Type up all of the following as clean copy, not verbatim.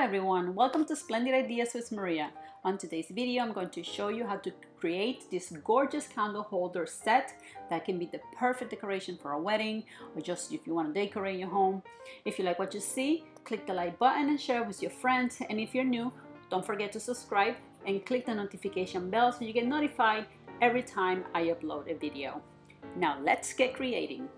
everyone, welcome to Splendid Ideas with Maria. On today's video, I'm going to show you how to create this gorgeous candle holder set that can be the perfect decoration for a wedding or just if you want to decorate your home. If you like what you see, click the like button and share with your friends. And if you're new, don't forget to subscribe and click the notification bell so you get notified every time I upload a video. Now let's get creating.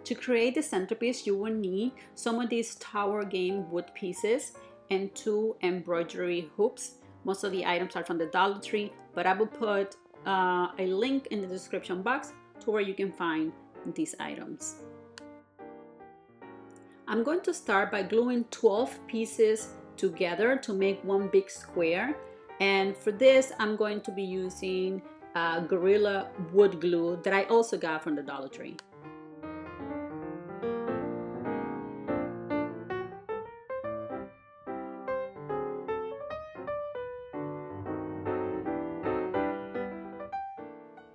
To create the centerpiece, you will need some of these tower game wood pieces and 2 embroidery hoops. Most of the items are from the Dollar Tree, but I will put a link in the description box to where you can find these items. I'm going to start by gluing 12 pieces together to make one big square. And for this, I'm going to be using Gorilla wood glue that I also got from the Dollar Tree.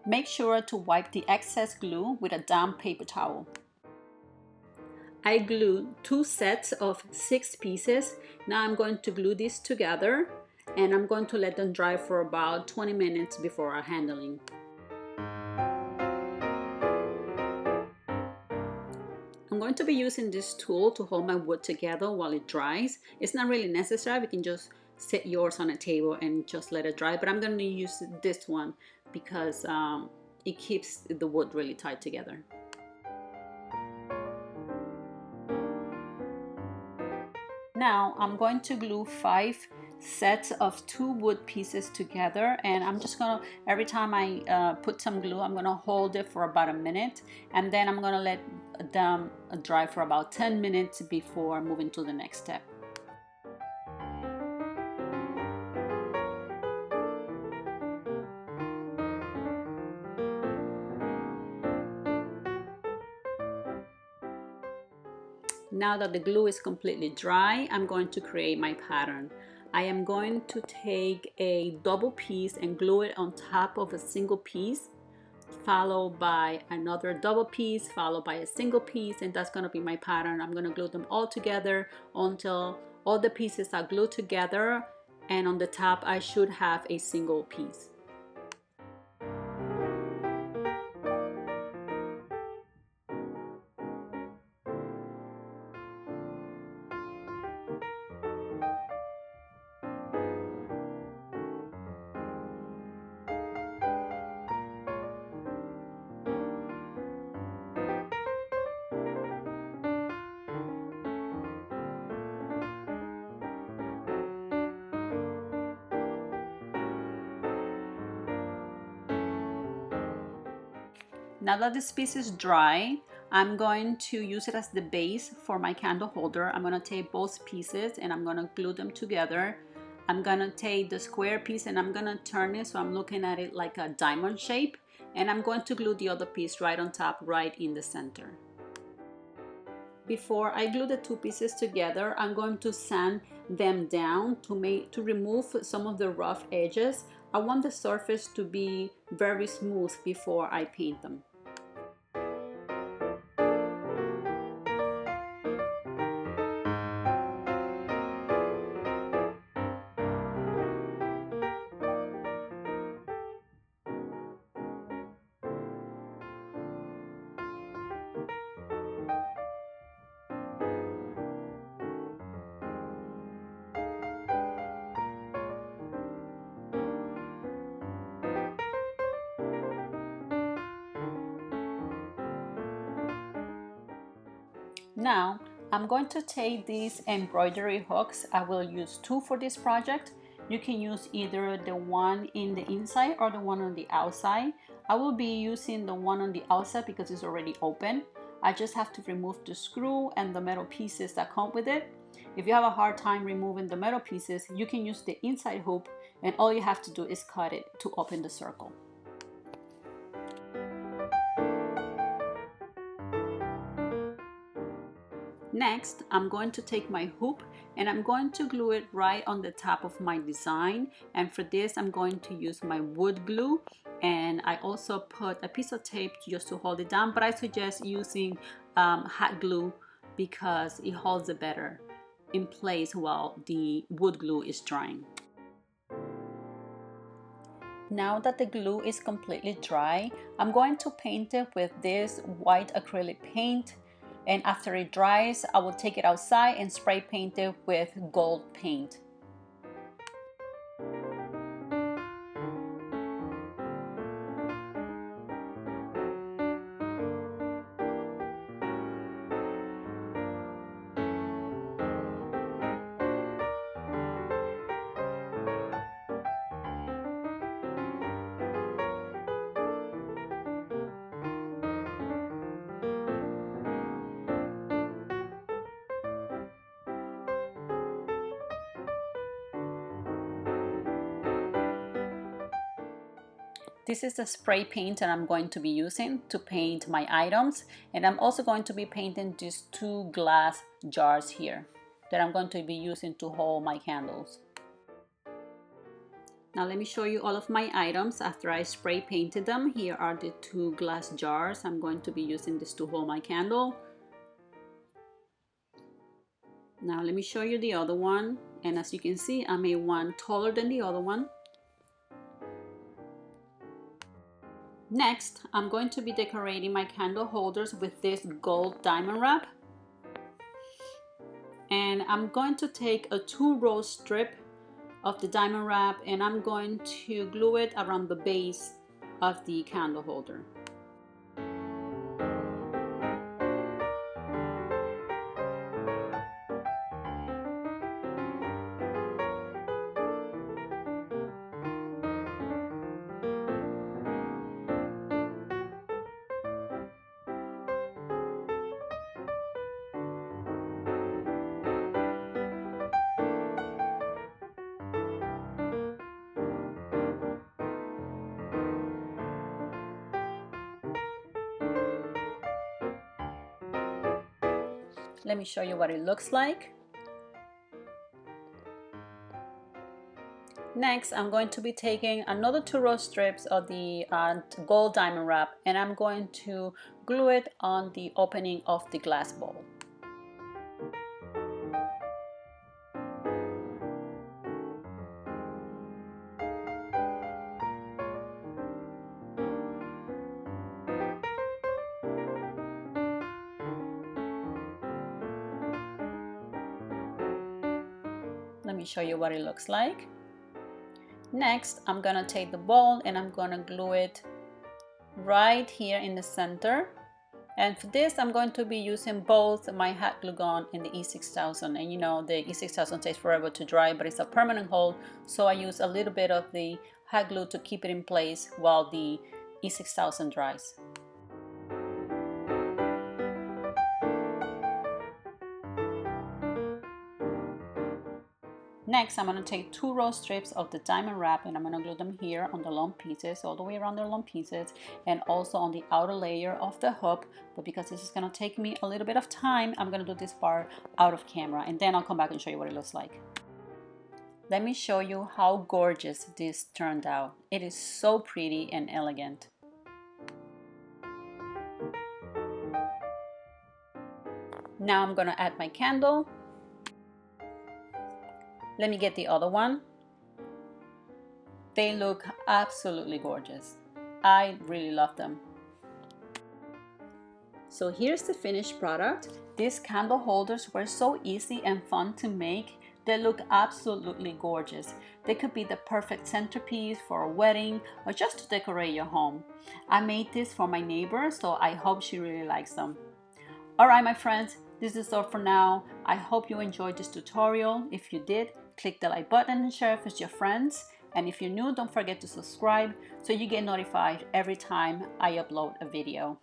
Make sure to wipe the excess glue with a damp paper towel. I glued 2 sets of 6 pieces. Now I'm going to glue these together and I'm going to let them dry for about 20 minutes before handling. I'm going to be using this tool to hold my wood together while it dries. It's not really necessary, you can just set yours on a table and just let it dry, but I'm going to use this one because it keeps the wood really tight together. Now I'm going to glue 5 sets of 2 wood pieces together, and I'm just gonna, every time I put some glue, I'm gonna hold it for about a minute, and then I'm gonna let them dry for about 10 minutes before moving to the next step. Now that the glue is completely dry, I'm going to create my pattern. I am going to take a double piece and glue it on top of a single piece, followed by another double piece, followed by a single piece, and that's going to be my pattern. I'm going to glue them all together until all the pieces are glued together, and on the top I should have a single piece. Now that this piece is dry, I'm going to use it as the base for my candle holder. I'm going to take both pieces and I'm going to glue them together. I'm going to take the square piece and I'm going to turn it so I'm looking at it like a diamond shape, and I'm going to glue the other piece right on top, right in the center. Before I glue the 2 pieces together, I'm going to sand them down to remove some of the rough edges. I want the surface to be very smooth before I paint them. Now I'm going to take these embroidery hooks. I will use 2 for this project. You can use either the one in the inside or the one on the outside. I will be using the one on the outside because it's already open. I just have to remove the screw and the metal pieces that come with it. If you have a hard time removing the metal pieces, you can use the inside hoop, and all you have to do is cut it to open the circle. Next, I'm going to take my hoop and I'm going to glue it right on the top of my design. And for this, I'm going to use my wood glue. And I also put a piece of tape just to hold it down, but I suggest using hot glue because it holds it better in place while the wood glue is drying. Now that the glue is completely dry, I'm going to paint it with this white acrylic paint. And after it dries, I will take it outside and spray paint it with gold paint. This is the spray paint that I'm going to be using to paint my items, and I'm also going to be painting these 2 glass jars here that I'm going to be using to hold my candles. Now let me show you all of my items after I spray painted them. Here are the 2 glass jars. I'm going to be using this to hold my candle. Now let me show you the other one, and as you can see, I made one taller than the other one. Next, I'm going to be decorating my candle holders with this gold diamond wrap. And I'm going to take a 2-row strip of the diamond wrap and I'm going to glue it around the base of the candle holder. Let me show you what it looks like. Next, I'm going to be taking another 2-row strips of the gold diamond wrap and I'm going to glue it on the opening of the glass bowl. Let me show you what it looks like. Next, I'm gonna take the bowl and I'm gonna glue it right here in the center. And for this, I'm going to be using both my hot glue gun and the E6000. And you know, the E6000 takes forever to dry, but it's a permanent hold. So I use a little bit of the hot glue to keep it in place while the E6000 dries. Next, I'm going to take 2-row strips of the diamond wrap and I'm going to glue them here on the long pieces, all the way around the long pieces, and also on the outer layer of the hoop. But because this is going to take me a little bit of time, I'm going to do this part out of camera and then I'll come back and show you what it looks like. Let me show you how gorgeous this turned out. It is so pretty and elegant. Now I'm going to add my candle. Let me get the other one. They look absolutely gorgeous. I really love them. So here's the finished product. These candle holders were so easy and fun to make. They look absolutely gorgeous. They could be the perfect centerpiece for a wedding or just to decorate your home. I made this for my neighbor, so I hope she really likes them. All right, my friends, This is all for now. I hope you enjoyed this tutorial. If you did, click the like button and share it with your friends. And if you're new, don't forget to subscribe so you get notified every time I upload a video.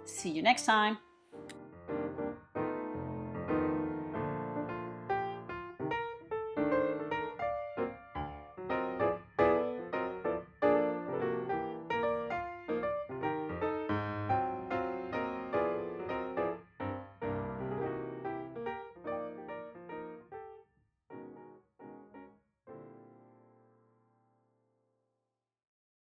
See you next time.